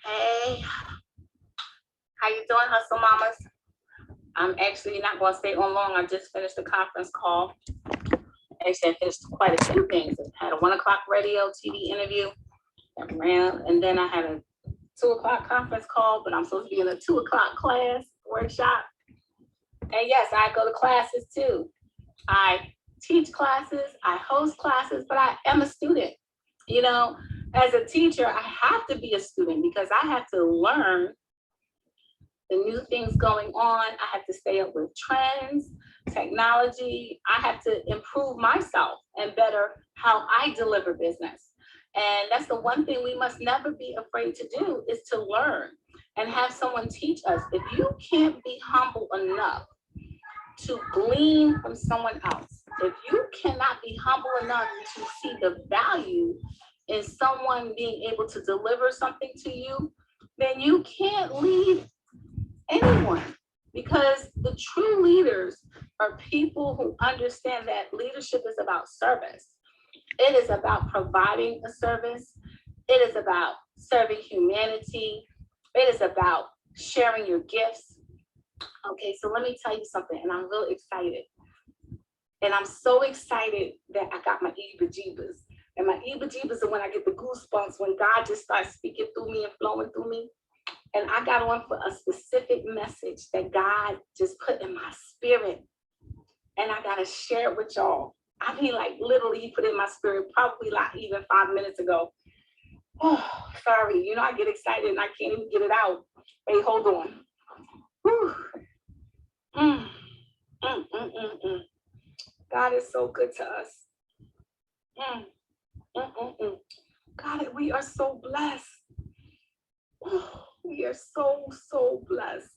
Hey, how you doing, Hustle Mamas? I'm actually not going to stay on long. I just finished the conference call. Actually, I finished quite a few things. I had a 1 o'clock radio TV interview that ran, and then I had a 2 o'clock conference call, but I'm supposed to be in a 2 o'clock class workshop. And yes, I go to classes too. I teach classes, I host classes, but I am a student. You know, as a teacher, I have to be a student because I have to learn the new things going on. I have to stay up with trends, technology. I have to improve myself and better how I deliver business. And that's the one thing we must never be afraid to do, is to learn and have someone teach us. If you can't be humble enough to glean from someone else, if you cannot be humble enough to see the value in someone being able to deliver something to you, then you can't lead anyone, because the true leaders are people who understand that leadership is about service. It is about providing a service. It is about serving humanity. It is about sharing your gifts. Okay, so let me tell you something, and I'm really excited. And I'm so excited that I got my eeba-jeebas. And my eeba-jeebas are when I get the goosebumps, when God just starts speaking through me and flowing through me. And I got on for a specific message that God just put in my spirit. And I got to share it with y'all. I mean, like literally, he put it in my spirit probably like even 5 minutes ago. Oh, sorry. You know, I get excited and I can't even get it out. Wait, hold on. Whew. God is so good to us. God, we are so blessed. Oh, we are so blessed.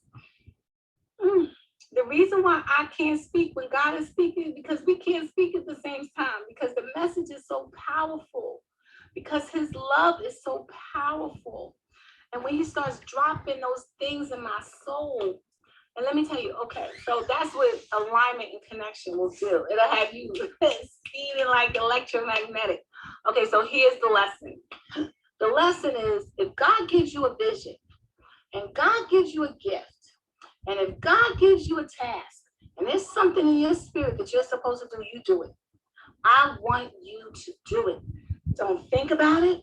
The reason why I can't speak when God is speaking is because we can't speak at the same time, because the message is so powerful, because his love is so powerful. And when he starts dropping those things in my soul, and let me tell you, okay, so that's what alignment and connection will do. It'll have you speeding like electromagnetic. Okay, so here's the lesson. The lesson is, if God gives you a vision, and God gives you a gift, and if God gives you a task, and there's something in your spirit that you're supposed to do, you do it. I want you to do it. Don't think about it.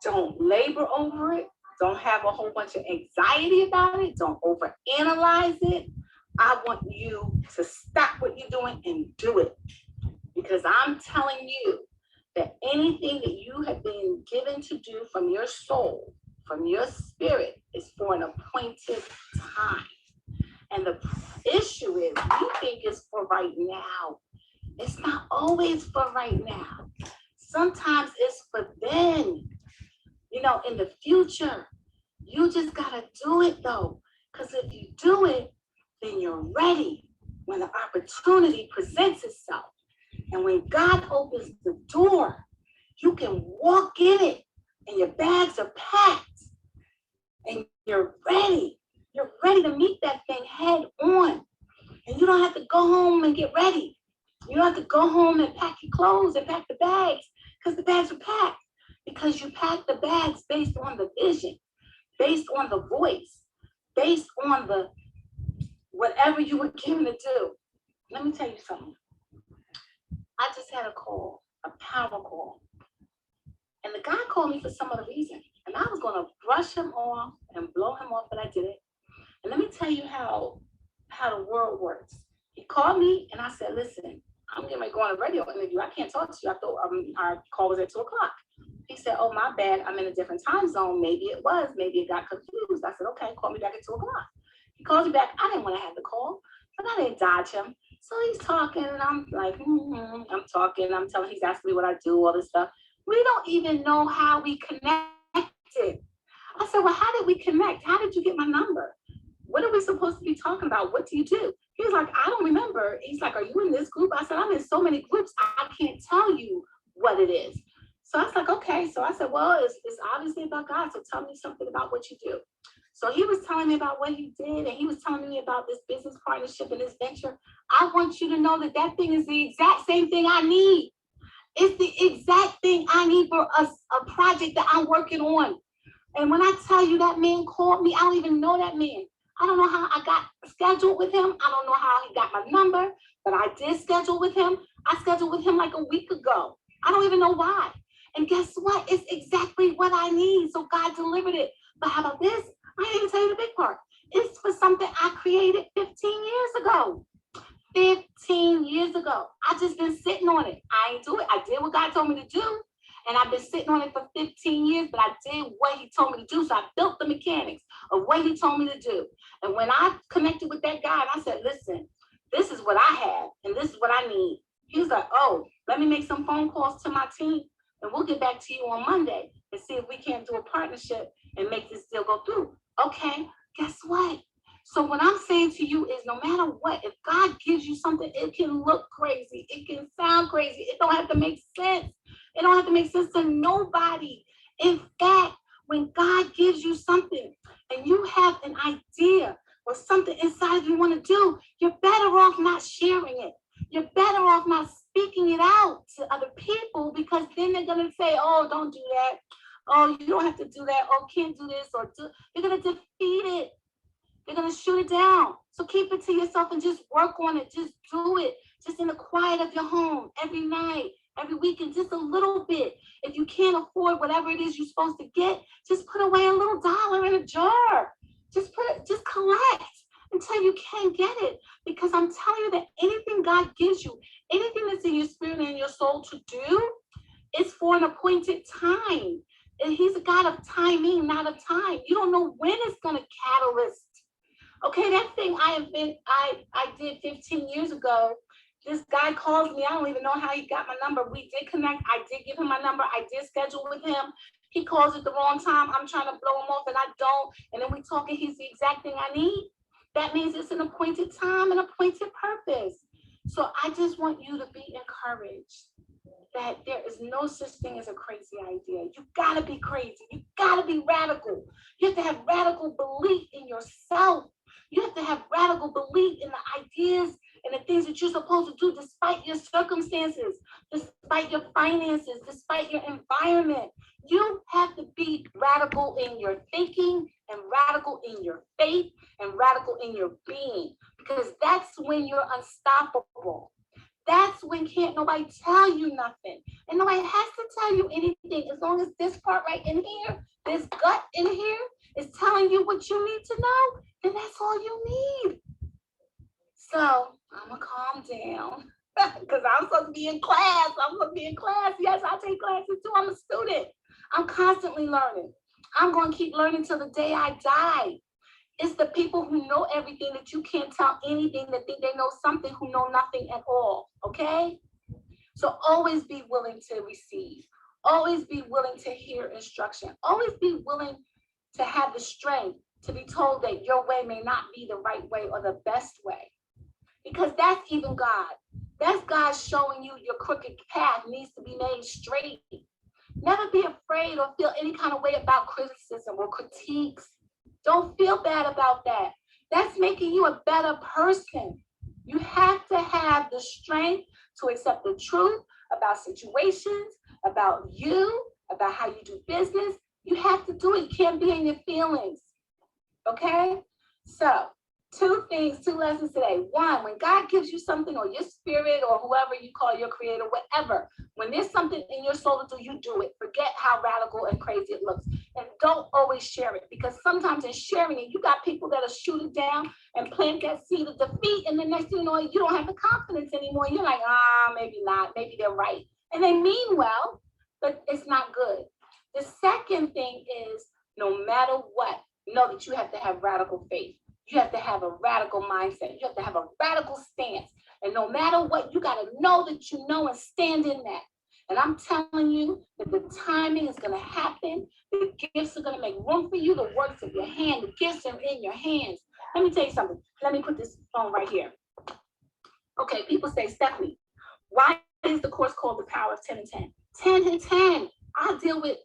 Don't labor over it. Don't have a whole bunch of anxiety about it. Don't overanalyze it. I want you to stop what you're doing and do it. Because I'm telling you that anything that you have been given to do from your soul, from your spirit, is for an appointed time. And the issue is, we think it's for right now. It's not always for right now. Sometimes it's for then. You know, in the future. You just gotta do it though. Because if you do it, then you're ready when the opportunity presents itself. And when God opens the door, you can walk in it and your bags are packed and you're ready. You're ready to meet that thing head on. And you don't have to go home and get ready. You don't have to go home and pack your clothes and pack the bags, because the bags are packed. Because you pack the bags based on the vision, based on the voice, based on the whatever you were given to do. Let me tell you something. I just had a call, a power call. And the guy called me for some other reason. And I was going to brush him off and blow him off, but I did it. And let me tell you how the world works. He called me and I said, listen, I'm getting ready to go on a radio interview. I can't talk to you. I thought our call was at 2 o'clock. He said, oh, my bad. I'm in a different time zone. Maybe it was. Maybe it got confused. I said, okay, call me back at 2 o'clock. He calls me back. I didn't want to have the call, but I didn't dodge him. So he's talking, and I'm like, I'm talking. I'm telling, he's asking me what I do, all this stuff. We don't even know how we connected. I said, well, how did we connect? How did you get my number? What are we supposed to be talking about? What do you do? He was like, I don't remember. He's like, are you in this group? I said, I'm in so many groups, I can't tell you what it is. So I was like, okay. So I said, well, it's obviously about God. So tell me something about what you do. So he was telling me about what he did, and he was telling me about this business partnership and this venture. I want you to know that that thing is the exact same thing I need. It's the exact thing I need for a project that I'm working on. And when I tell you that man called me, I don't even know that man. I don't know how I got scheduled with him. I don't know how he got my number, but I did schedule with him. I scheduled with him like a week ago. I don't even know why. And guess what? It's exactly what I need. So God delivered it. But how about this? I didn't even tell you the big part. It's for something I created 15 years ago. 15 years ago. I just been sitting on it. I ain't do it. I did what God told me to do. And I've been sitting on it for 15 years, but I did what he told me to do. So I built the mechanics of what he told me to do. And when I connected with that guy, I said, listen, this is what I have, and this is what I need. He was like, oh, let me make some phone calls to my team, and we'll get back to you on Monday and see if we can't do a partnership and make this deal go through. Okay, guess what? So what I'm saying to you is no matter what, if God gives you something, it can look crazy. It can sound crazy. It don't have to make sense. It don't have to make sense to nobody. In fact, when God gives you something and you have an idea or something inside you want to do, you're better off not sharing it. You're better off not speaking it out to other people, because then they're going to say, oh, don't do that. Oh, you don't have to do that. Oh, can't do this or do. You're going to defeat it. You're going to shoot it down. So keep it to yourself and just work on it. Just do it. Just in the quiet of your home every night, every weekend, just a little bit. If you can't afford whatever it is you're supposed to get, just put away a little dollar in a jar. Just collect until you can get it. Because I'm telling you that anything God gives you, anything that's in your spirit and in your soul to do, is for an appointed time. And he's a God of timing, not of time. You don't know when it's going to catalyst. Okay, that thing I did 15 years ago, this guy calls me. I don't even know how he got my number. We did connect. I did give him my number. I did schedule with him. He calls at the wrong time. I'm trying to blow him off and I don't. And then we talk and he's the exact thing I need. That means it's an appointed time and appointed purpose. So I just want you to be encouraged that there is no such thing as a crazy idea. You gotta be crazy. You gotta be radical. You have to have radical belief in yourself. You have to have radical belief in the ideas and the things that you're supposed to do despite your circumstances, despite your finances, despite your environment. You have to be radical in your thinking and radical in your faith and radical in your being, because that's when you're unstoppable. That's when can't nobody tell you nothing. And nobody has to tell you anything. As long as this part right in here, this gut in here is telling you what you need to know, then that's all you need. So I'm going to calm down because I'm supposed to be in class. Yes, I take classes too. I'm a student. I'm constantly learning. I'm going to keep learning till the day I die. It's the people who know everything that you can't tell anything, that think they know something, who know nothing at all, okay? So always be willing to receive. Always be willing to hear instruction. Always be willing to have the strength to be told that your way may not be the right way or the best way. Because that's even God. That's God showing you your crooked path needs to be made straight. Never be afraid or feel any kind of way about criticism or critiques. Don't feel bad about that. That's making you a better person. You have to have the strength to accept the truth about situations, about you, about how you do business. You have to do it. You can't be in your feelings. Okay? So, two lessons today. One, when God gives you something, or your spirit, or whoever you call your creator, whatever, when there's something in your soul to do, you do it. Forget how radical and crazy it looks. And don't always share it, because sometimes in sharing it, you got people that'll shoot it down and plant that seed of defeat. And the next thing you know, you don't have the confidence anymore. You're like, maybe not. Maybe they're right. And they mean well, but it's not good. The second thing is, no matter what, know that you have to have radical faith. You have to have a radical mindset. You have to have a radical stance. And no matter what, you got to know that you know and stand in that. And I'm telling you that the timing is going to happen. The gifts are going to make room for you. The works of your hand, the gifts are in your hands. Let me tell you something. Let me put this phone right here. Okay, people say, Stefany, why is the course called The Power of 10 and 10? 10 and 10. I deal with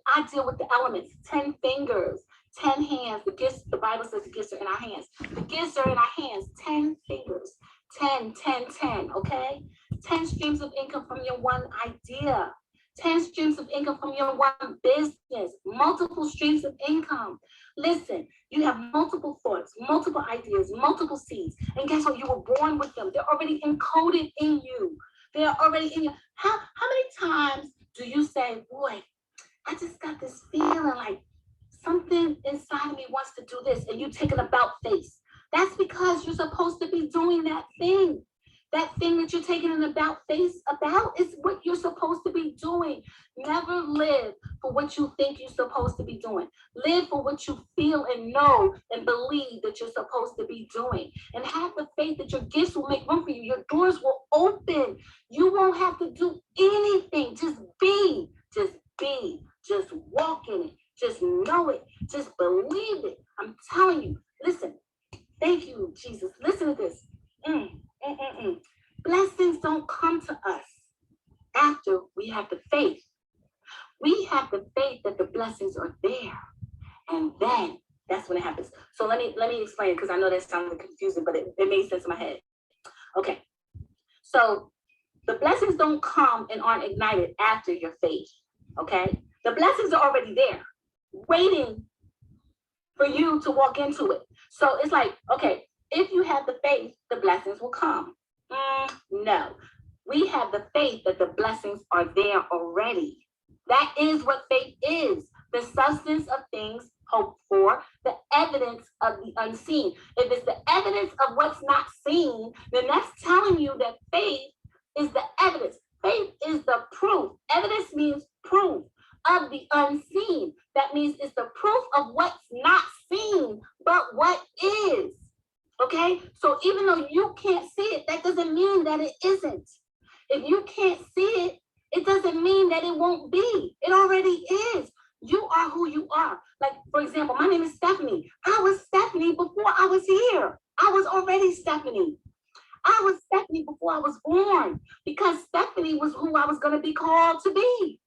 the elements, 10 fingers, 10 hands. The gifts, the Bible says the gifts are in our hands. The gifts are in our hands, 10 fingers, 10, 10, 10, okay? 10 streams of income from your one idea, 10 streams of income from your one business, multiple streams of income. Listen, you have multiple thoughts, multiple ideas, multiple seeds. And guess what? You were born with them. They're already encoded in you. They're already in you. How many times do you say, boy, I just got this feeling like something inside of me wants to do this, and you take an about face? That's because you're supposed to be doing that thing. That thing that you're taking an about face about is what you're supposed to be doing. Never live for what you think you're supposed to be doing. Live for what you feel and know and believe that you're supposed to be doing. And have the faith that your gifts will make room for you. Your doors will open. You won't have to do anything. Just be. Just be. Just walk in it. Just know it. Just believe it. I'm telling you. Listen. Thank you, Jesus. Listen to this. Blessings don't come to us after we have the faith. We have the faith that the blessings are there, and then that's when it happens. So let me explain it, because I know that sounded confusing, but it made sense in my head. Okay, so the blessings don't come and aren't ignited after your faith. Okay, the blessings are already there, waiting for you to walk into it. So it's like, okay, if you have the faith, the blessings will come. No, we have the faith that the blessings are there already. That is what faith is: the substance of things hoped for, the evidence of the unseen. If it's the evidence of what's not seen, then that's telling you that faith is the evidence. Faith is the proof. Evidence means proof of the unseen. That means it's the proof of what's not seen, but what is. Okay, so even though you can't see it, that doesn't mean that it isn't. If you can't see it, it doesn't mean that it won't be. It already is. You are who you are. Like, for example, my name is Stefany. I was Stefany before I was here. I was already Stefany. I was Stefany before I was born, because Stefany was who I was going to be called to be.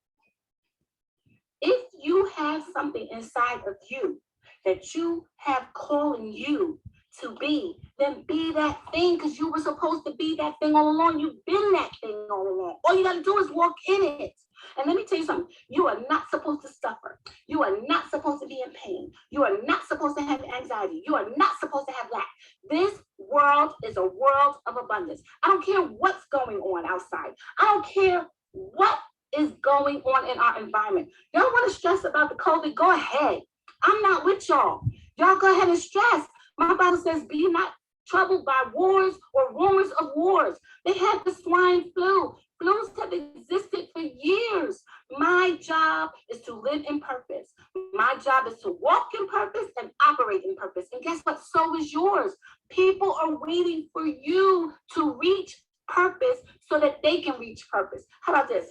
If you have something inside of you that you have calling you to be, then be that thing, because you were supposed to be that thing all along. You've been that thing all along. All you got to do is walk in it. And let me tell you something. You are not supposed to suffer. You are not supposed to be in pain. You are not supposed to have anxiety. You are not supposed to have lack. This world is a world of abundance. I don't care what's going on outside. I don't care what is going on in our environment. Y'all want to stress about the COVID? Go ahead. I'm not with y'all. Y'all go ahead and stress. My Bible says, be not troubled by wars or rumors of wars. They had the swine flu. Flus have existed for years. My job is to live in purpose. My job is to walk in purpose and operate in purpose. And guess what? So is yours. People are waiting for you to reach purpose so that they can reach purpose. How about this?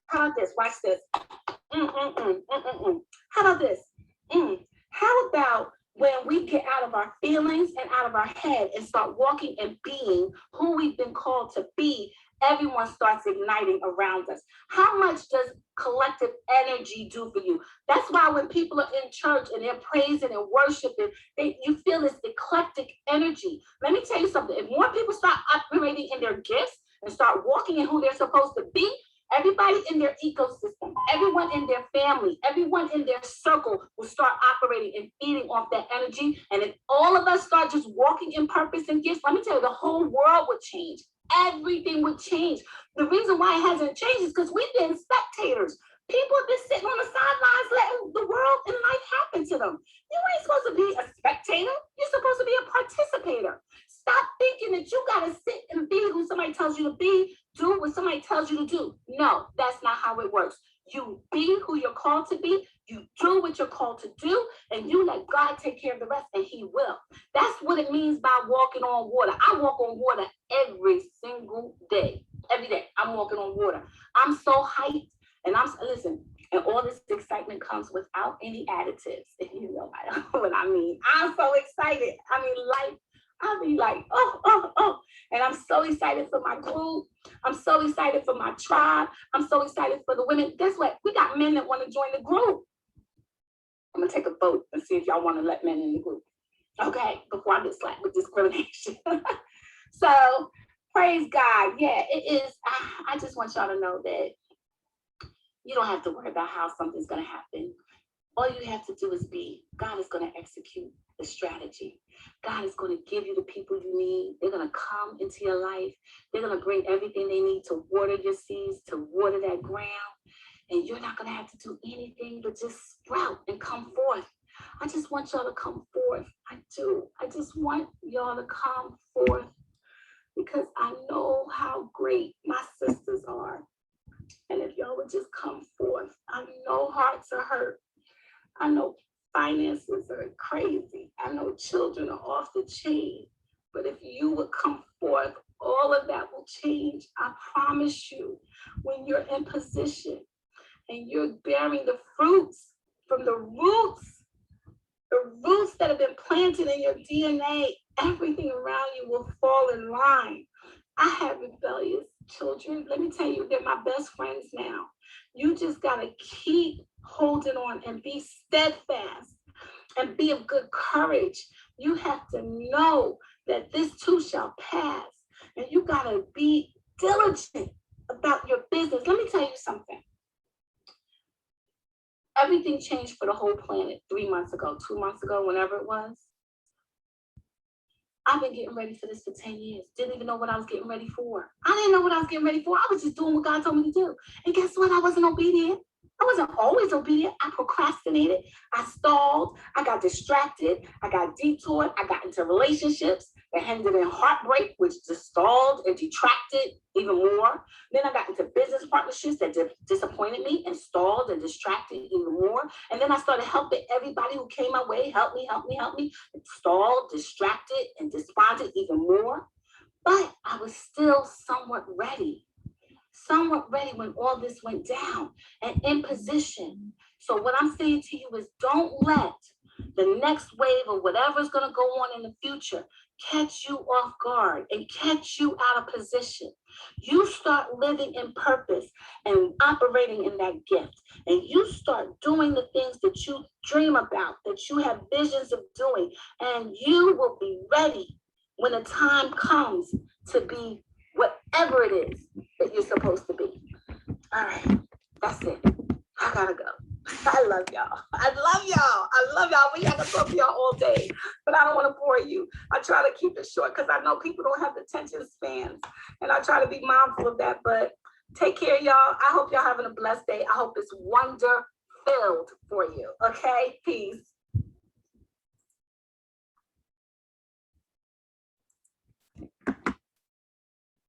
How about this? Watch this. How about this? How about when we get out of our feelings and out of our head and start walking and being who we've been called to be, everyone starts igniting around us. How much does collective energy do for you? That's why when people are in church and they're praising and worshiping, you feel this eclectic energy. Let me tell you something. If more people start operating in their gifts and start walking in who they're supposed to be, everybody in their ecosystem, everyone in their family, everyone in their circle will start operating and feeding off that energy. And if all of us start just walking in purpose and gifts, let me tell you, the whole world would change. Everything would change. The reason why it hasn't changed is because we've been spectators. People have been sitting on the sidelines letting the world and life happen to them. You ain't supposed to be a spectator. You're supposed to be a participator. Stop thinking that you got to sit and be who somebody tells you to be, do what somebody tells you to do. No, that's not how it works. You be who you're called to be, you do what you're called to do, and you let God take care of the rest, and He will. That's what it means by walking on water. I walk on water every single day. Every day, I'm walking on water. I'm so hyped, and listen, and all this excitement comes without any additives, if you know what I mean. I'm so excited. I mean, life, I'll be like, oh. And I'm so excited for my group. I'm so excited for my tribe. I'm so excited for the women. Guess what? We got men that want to join the group. I'm going to take a vote and see if y'all want to let men in the group. Okay, before I get slapped with discrimination. So, praise God. Yeah, it is. I just want y'all to know that you don't have to worry about how something's going to happen. All you have to do is be. God is going to execute the strategy. God is going to give you the people you need. They're going to come into your life. They're going to bring everything they need to water your seeds, to water that ground. And you're not going to have to do anything but just sprout and come forth. I just want y'all to come forth. I do. I just want y'all to come forth because I know how great my sisters are. And if y'all would just come forth, I know hearts are hurt. I know finances are crazy. I know children are off the chain. But if you would come forth, all of that will change. I promise you, when you're in position and you're bearing the fruits from the roots that have been planted in your DNA, everything around you will fall in line. I have rebellious children. Let me tell you, they're my best friends now. You just got to keep holding on and be steadfast and be of good courage. You have to know that this too shall pass. And you got to be diligent about your business. Let me tell you something. Everything changed for the whole planet 3 months ago, 2 months ago, whenever it was. I've been getting ready for this for 10 years. Didn't even know what I was getting ready for. I didn't know what I was getting ready for. I was just doing what God told me to do. And guess what? I wasn't obedient. I wasn't always obedient. I procrastinated. I stalled. I got distracted. I got detoured. I got into relationships that ended in heartbreak, which just stalled and detracted even more. Then I got into business partnerships that disappointed me and stalled and distracted even more. And then I started helping everybody who came my way, help me, stalled, distracted, and desponded even more. But I was still somewhat ready when all this went down and in position. So what I'm saying to you is don't let the next wave of whatever's going to go on in the future catch you off guard and catch you out of position. You start living in purpose and operating in that gift. And you start doing the things that you dream about, that you have visions of doing. And you will be ready when the time comes to be whatever it is that you're supposed to be. All right, that's it. I gotta go. I love y'all. We have to talk to y'all all day, but I don't want to bore you. I try to keep it short because I know people don't have the attention spans, and I try to be mindful of that. But take care, y'all. I hope y'all having a blessed day. I hope it's wonder filled for you. Okay, peace.